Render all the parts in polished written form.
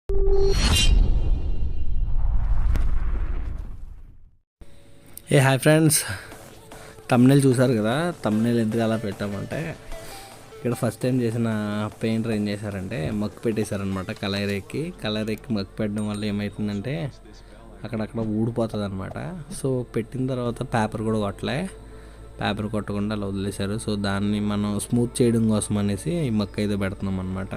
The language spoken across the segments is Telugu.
హాయ్ ఫ్రెండ్స్, తమ్నెల్ చూసారు కదా. తమ్నెల్ ఎందుకు అలా పెట్టామంటే, ఇక్కడ ఫస్ట్ టైం చేసిన పెయింటర్ ఏం చేశారంటే మక్కు పెట్టేశారనమాట. కలర్ ఎక్కి మక్కు పెట్టడం వల్ల ఏమవుతుందంటే అక్కడక్కడ ఊడిపోతుంది అనమాట. సో పెట్టిన తర్వాత పేపర్ కూడా కొట్టకుండా అలా వదిలేశారు. సో దాన్ని మనం స్మూత్ చేయడం కోసం అనేసి ఈ మక్కు అయితే పెడుతున్నాం అనమాట.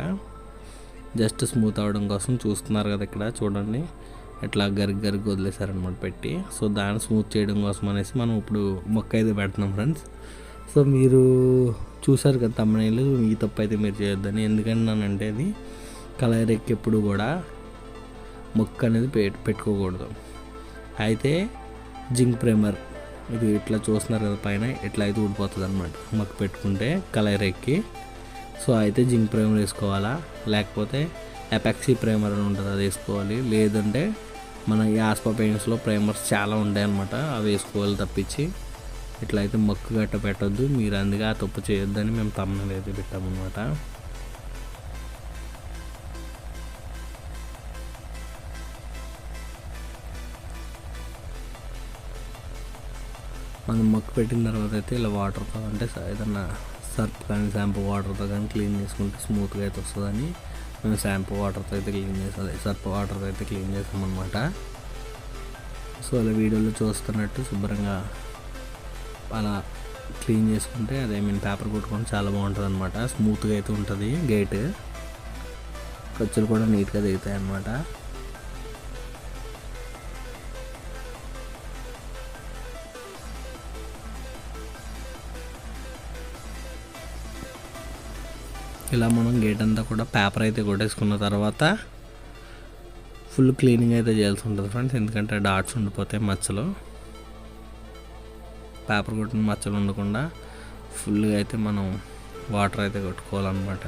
జస్ట్ స్మూత్ అవ్వడం కోసం. చూస్తున్నారు కదా, ఇక్కడ చూడండి ఎట్లా గరిగి వదిలేశారనమాట పెట్టి. సో దాన్ని స్మూత్ చేయడం కోసం అనేసి మనం ఇప్పుడు మొక్క అయితే పెడుతున్నాం ఫ్రెండ్స్. సో మీరు చూసారు కదా తమ్ముళ్ళు, ఈ తప్పు అయితే మీరు చేయొద్దని. ఎందుకంటే అది కలర్ ఎక్కి ఎప్పుడు కూడా మొక్క అనేది పెట్టుకోకూడదు. అయితే జింక్ ప్రైమర్ ఇది ఇట్లా చూస్తున్నారు కదా, పైన ఇట్లా అయితే ఊడిపోతుంది అనమాట మొక్క పెట్టుకుంటే కలర్ ఎక్కి. సో అయితే జింక్ ప్రైమర్ వేసుకోవాలా, లేకపోతే ఎపాక్సీ ప్రైమర్ అని ఉంటుంది, అది వేసుకోవాలి. లేదంటే మన ఈ ఆస్పా పెయింట్స్లో ప్రైమర్స్ చాలా ఉంటాయి అన్నమాట, అవి వేసుకోవాలి తప్పించి ఇట్లయితే మొక్కు గట్ట పెట్టద్దు. మీరు అందుకే ఆ తప్పు చేయొద్దని మేము తమ్ముళ్ళు అయితే పెట్టామన్నమాట. మనం మొక్కు పెట్టిన తర్వాత అయితే ఇలా వాటర్తో, అంటే ఏదన్నా సర్ఫ్ కానీ షాంపూ వాటర్తో కానీ క్లీన్ చేసుకుంటే స్మూత్గా అయితే వస్తుందని మేము షాంపూ వాటర్తో అయితే క్లీన్ చేస్తాం, సర్ఫ్ వాటర్తో అయితే క్లీన్ చేస్తామన్నమాట. సో అలా వీడియోలో చూస్తున్నట్టు శుభ్రంగా అలా క్లీన్ చేసుకుంటే అదే పేపర్ కొట్టుకొని చాలా బాగుంటుంది అనమాట. స్మూత్గా అయితే ఉంటుంది గేట్, ఖర్చులు కూడా నీట్గా దిగుతాయి అన్నమాట. ఇలా మనం గేట్ అంతా కూడా పేపర్ అయితే కొట్టేసుకున్న తర్వాత ఫుల్ క్లీనింగ్ అయితే చేయాల్సి ఉంటుంది ఫ్రెండ్స్. ఎందుకంటే డాట్స్ ఉండిపోతాయి మచ్చలు, పేపర్ కొట్టిన మచ్చలు ఉండకుండా ఫుల్గా అయితే మనం వాటర్ అయితే కొట్టుకోవాలన్నమాట.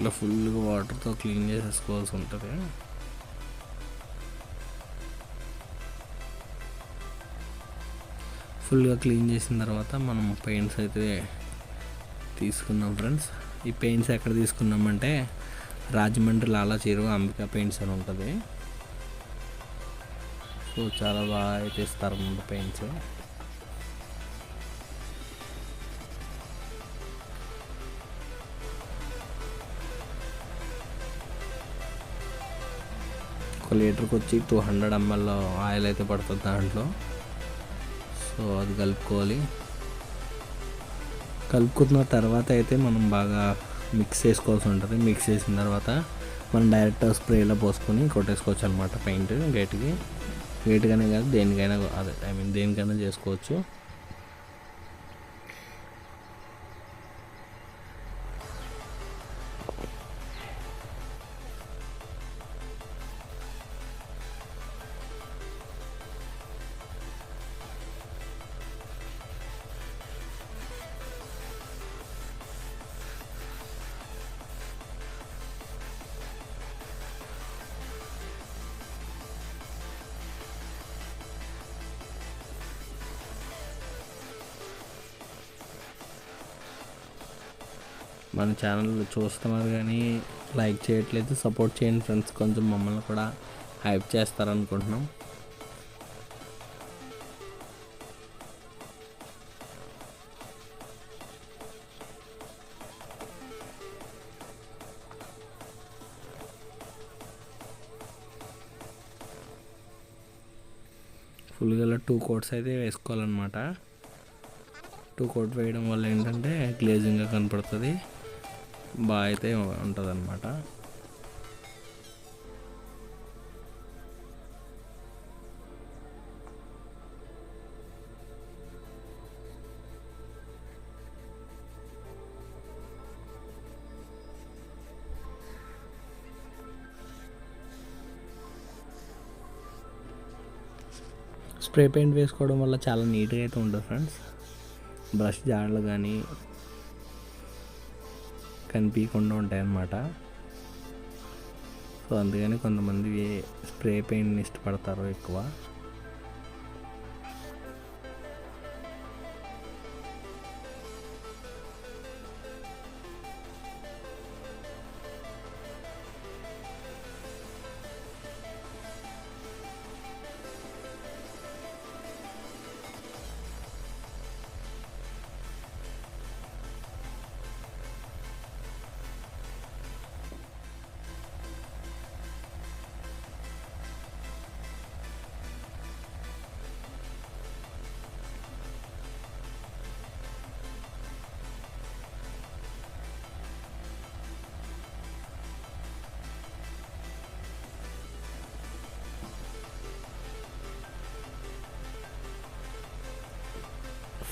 ఇట్లా ఫుల్గా వాటర్తో క్లీన్ చేసేసుకోవాల్సి ఉంటుంది. ఫుల్గా క్లీన్ చేసిన తర్వాత మనం పెయింట్స్ అయితే తీసుకున్నాం ఫ్రెండ్స్. ఈ పెయింట్స్ ఎక్కడ తీసుకున్నామంటే రాజమండ్రి లాలా చెరువు అంబికా పెయింట్స్ అని ఉంటుంది. సో చాలా బాగా అయితే ఇస్తారన్నమాట పెయింట్స్. ఒక లీటర్కి వచ్చి 200 ml ఆయిల్ అయితే పడుతుంది దాంట్లో. సో అది కలుపుకున్న తర్వాత అయితే మనం బాగా మిక్స్ చేసుకోవాల్సి ఉంటుంది. మిక్స్ చేసిన తర్వాత మనం డైరెక్ట్ స్ప్రేలో పోసుకొని కొట్టేసుకోవచ్చు అనమాట పెయింట్ గేట్గానే కాదు దేనికైనా, అదే దేనికైనా చేసుకోవచ్చు. మన ఛానల్ చూస్తున్నారు కానీ లైక్ చేయట్లేదు, సపోర్ట్ చేయండి ఫ్రెండ్స్. కొంచెం మమ్మల్ని కూడా హైప్ చేస్తారనుకుంటున్నాం. ఫుల్గా 2 కోట్స్ అయితే వేసుకోవాలన్నమాట. 2 కోట్ వేయడం వల్ల ఏంటంటే గ్లేజింగ్గా కనపడుతుంది, బాగా అయితే ఉంటుంది అన్నమాట. స్ప్రే పెయింట్ వేసుకోవడం వల్ల చాలా నీట్గా అయితే ఉంటుంది ఫ్రెండ్స్. బ్రష్ జాడలు కానీ కనిపించకుండా ఉంటాయన్నమాట. సో అందుకని కొంతమంది స్ప్రే పెయింట్ని ఇష్టపడతారు ఎక్కువ.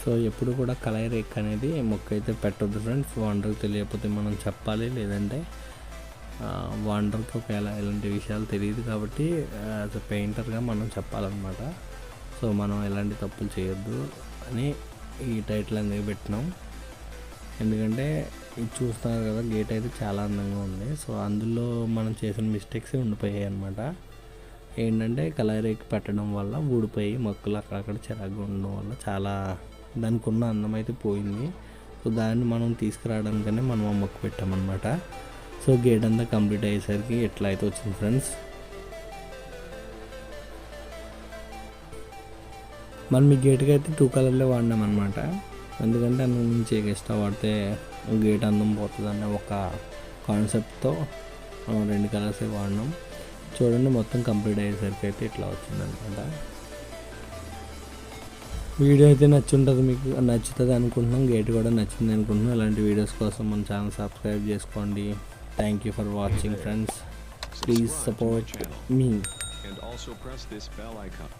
సో ఎప్పుడు కూడా కలర్ రేక్ అనేది మొక్క అయితే పెట్టొద్దు ఫ్రెండ్స్. వాండర్కి తెలియకపోతే మనం చెప్పాలి, లేదంటే వాండర్కి ఒకవేళ ఇలాంటి విషయాలు తెలియదు కాబట్టి యాజ్ అ పెయింటర్గా మనం చెప్పాలన్నమాట. సో మనం ఎలాంటి తప్పులు చేయొద్దు అని ఈ టైటిల్ అనేది పెట్టినాం. ఎందుకంటే ఇది చూస్తున్నారు కదా, గేట్ అయితే చాలా అందంగా ఉంది. సో అందులో మనం చేసిన మిస్టేక్స్ ఉండిపోయాయి అన్నమాట. ఏంటంటే కలర్ రేక్ పెట్టడం వల్ల ఊడిపోయి మొక్కలు అక్కడక్కడ చిరాగ్గా ఉండడం వల్ల చాలా దానికి ఉన్న అందం అయితే పోయింది. సో దాన్ని మనం తీసుకురావడానికనే మనం ఆ మొక్క పెట్టామన్నమాట. సో గేట్ అంతా కంప్లీట్ అయ్యేసరికి ఎట్లా అయితే వచ్చింది ఫ్రెండ్స్. మనం ఈ గేట్కి అయితే 2 కలర్లే వాడినాం అనమాట. ఎందుకంటే అందులో నుంచి ఎక్స్ట్రా వాడితే గేట్ అందం పోతుంది అనే ఒక కాన్సెప్ట్తో మనం 2 కలర్సే వాడినాం. చూడండి మొత్తం కంప్లీట్ అయ్యేసరికి అయితే ఇట్లా వచ్చిందనమాట. వీడియో అయితే నచ్చుంటుంది, మీకు నచ్చుతుంది అనుకుంటున్నాం. గేట్ కూడా నచ్చింది అనుకుంటున్నాం. ఇలాంటి వీడియోస్ కోసం మన ఛానల్ సబ్స్క్రైబ్ చేసుకోండి. Thank you for watching friends. Please support me. And also press this bell icon.